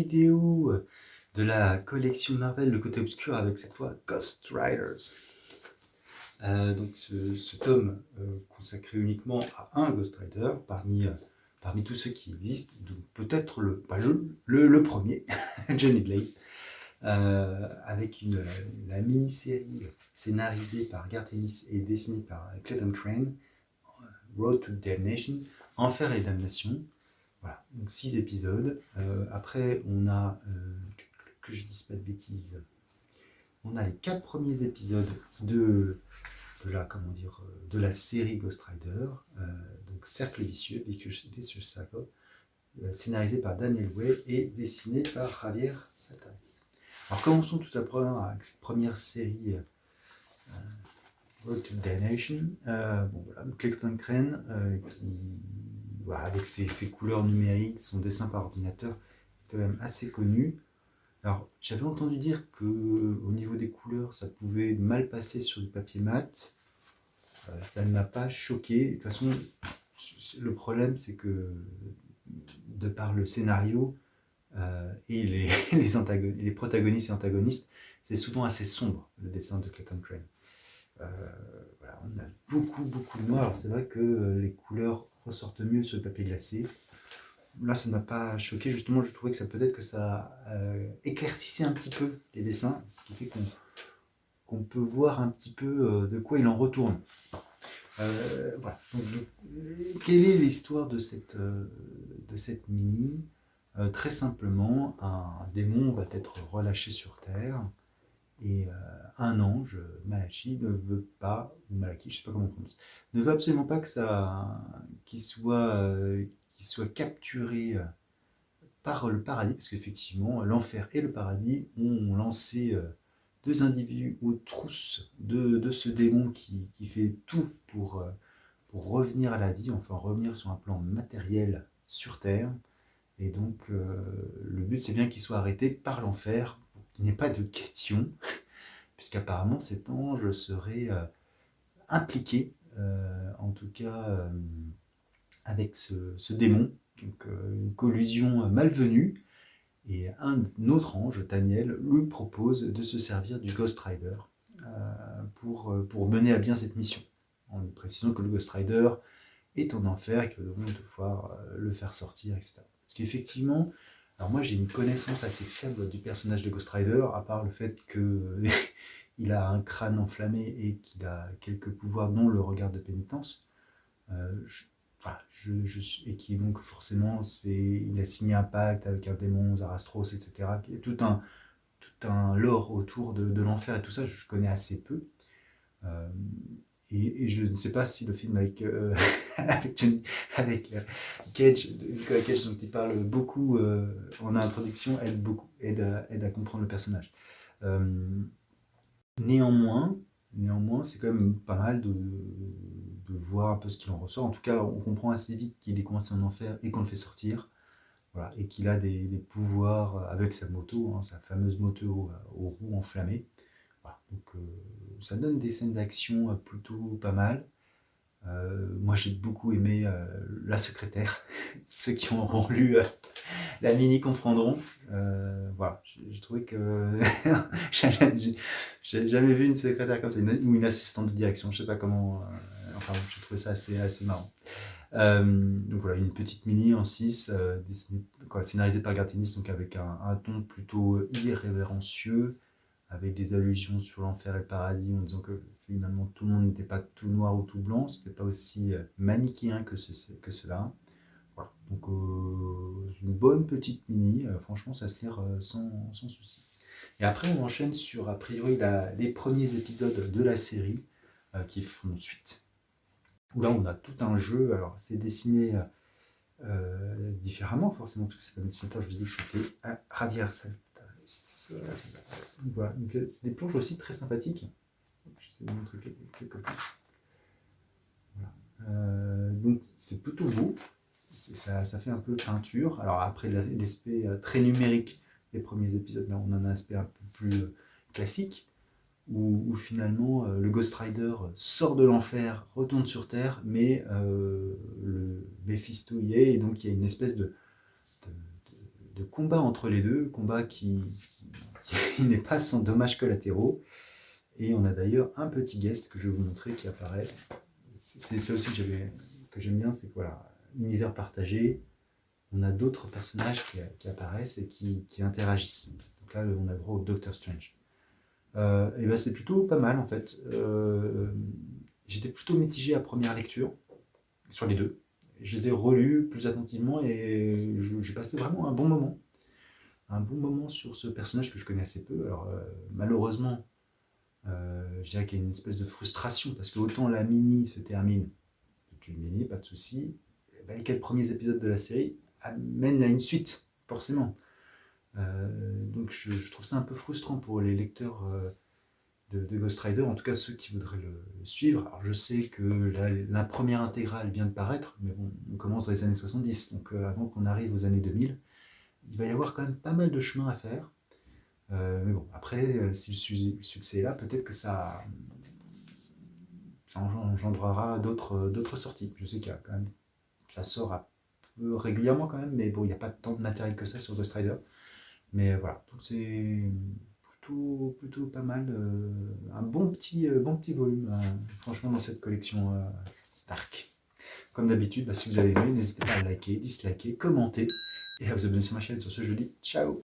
vidéo de la collection Marvel Le Côté Obscur avec cette fois Ghost Riders. Donc ce tome consacré uniquement à un Ghost Rider parmi tous ceux qui existent, donc peut-être le premier, Johnny Blaze, avec la mini-série scénarisée par Garth Ennis et dessinée par Clayton Crane, Road to Damnation, Enfer et Damnation. Voilà, donc 6 épisodes. Après, on a, que je dise pas de bêtises, on a les 4 premiers épisodes de la série Ghost Rider, donc Cercle Vicieux, Vicious Cycle, scénarisé par Daniel Way et dessiné par Javier Sataris. Alors commençons tout d'abord avec cette première série Road to Damnation. Clayton Crane, avec ses couleurs numériques, son dessin par ordinateur, est quand même assez connu. Alors, j'avais entendu dire qu'au niveau des couleurs, ça pouvait mal passer sur du papier mat. Ça ne m'a pas choqué. De toute façon, le problème, c'est que, de par le scénario et les protagonistes et antagonistes, c'est souvent assez sombre, le dessin de Clayton Crane. On a beaucoup de noir. Alors c'est vrai que les couleurs ressortent mieux sur le papier glacé. Là, ça ne m'a pas choqué. Justement, je trouvais que peut-être que ça éclaircissait un petit peu les dessins, ce qui fait qu'on peut voir un petit peu de quoi il en retourne. Voilà. Donc, quelle est l'histoire de cette mini ? Très simplement, un démon va être relâché sur Terre. Et un ange, Malachi, ne veut pas, ou Malaki, je ne sais pas comment on prononce, ne veut absolument pas qu'il soit capturé par le paradis, parce qu'effectivement, l'enfer et le paradis ont lancé 2 individus aux trousses de ce démon qui fait tout pour revenir à la vie, enfin revenir sur un plan matériel sur Terre. Et donc, le but, c'est bien qu'il soit arrêté par l'enfer, pour qu'il n'y ait pas de question, puisqu'apparemment cet ange serait impliqué, en tout cas avec ce démon, donc une collusion malvenue, et un autre ange, Daniel, lui propose de se servir du Ghost Rider pour mener à bien cette mission, en lui précisant que le Ghost Rider est en enfer et que nous devons devoir le faire sortir, etc. Parce qu'effectivement, alors moi j'ai une connaissance assez faible du personnage de Ghost Rider, à part le fait que il a un crâne enflammé et qu'il a quelques pouvoirs, dont le regard de pénitence. Et qui donc forcément, il a signé un pacte avec un démon, Zarastros, etc. Il y a tout un lore autour de l'enfer et tout ça, je connais assez peu. Et je ne sais pas si le film avec Cage, Nicolas Cage, dont il parle beaucoup en introduction, aide à comprendre le personnage. Néanmoins, c'est quand même pas mal de voir un peu ce qu'il en ressort. En tout cas, on comprend assez vite qu'il est coincé en enfer et qu'on le fait sortir. Voilà, et qu'il a des pouvoirs avec sa moto, sa fameuse moto aux roues enflammées. Voilà, donc ça donne des scènes d'action plutôt pas mal. Moi j'ai beaucoup aimé la secrétaire. Ceux qui auront lu la mini comprendront. Voilà, j'ai trouvé que j'ai jamais vu une secrétaire comme ça, ou une assistante de direction, je sais pas comment. Enfin, j'ai trouvé ça assez marrant. Donc voilà, une petite mini en 6, scénarisée par Garth Ennis, donc avec un ton plutôt irrévérencieux, avec des allusions sur l'enfer et le paradis, en disant que finalement tout le monde n'était pas tout noir ou tout blanc, c'était pas aussi manichéen que cela. Voilà. Donc une bonne petite mini, franchement ça se lire sans souci. Et après on enchaîne sur a priori les premiers épisodes de la série qui font suite. Où là on a tout un jeu, alors c'est dessiné différemment forcément, parce que c'est pas un dessinateur, je vous dis que c'était Javier Sataris. Voilà, donc c'est des planches aussi très sympathiques. Je vais vous montrer quelques planches. Voilà. Donc c'est plutôt beau, ça fait un peu peinture. Alors après l'aspect très numérique des premiers épisodes, là on a un aspect un peu plus classique, où finalement le Ghost Rider sort de l'enfer, retourne sur Terre, mais le Mephisto y est, et donc il y a une espèce de de combat entre les deux, combat qui n'est pas sans dommages collatéraux. Et on a d'ailleurs un petit guest que je vais vous montrer qui apparaît. C'est ça aussi que j'aime bien, c'est que voilà, univers partagé, on a d'autres personnages qui apparaissent et qui interagissent. Donc là, on a le droit au Doctor Strange. Et ben c'est plutôt pas mal en fait. J'étais plutôt mitigé à première lecture sur les deux. Je les ai relus plus attentivement et j'ai passé vraiment un bon moment. Un bon moment sur ce personnage que je connais assez peu. Alors malheureusement, je dirais qu'il y a une espèce de frustration parce que autant la mini se termine, c'est une mini, pas de souci. Ben, les 4 premiers épisodes de la série amènent à une suite, forcément. Donc je trouve ça un peu frustrant pour les lecteurs de Ghost Rider, en tout cas ceux qui voudraient le suivre. Alors je sais que la première intégrale vient de paraître, mais bon, on commence dans les années 70, donc avant qu'on arrive aux années 2000, il va y avoir quand même pas mal de chemin à faire. Mais bon, après, si le succès est là, peut-être que ça engendrera d'autres sorties. Je sais qu'il y a quand même, ça sort un peu régulièrement quand même, mais bon, il n'y a pas tant de matériel que ça sur Ghost Rider. Mais voilà, donc c'est plutôt pas mal. Un bon petit volume, franchement, dans cette collection Dark. Comme d'habitude, si vous avez aimé, n'hésitez pas à liker, disliker, commenter et à vous abonner sur ma chaîne. Sur ce, je vous dis ciao!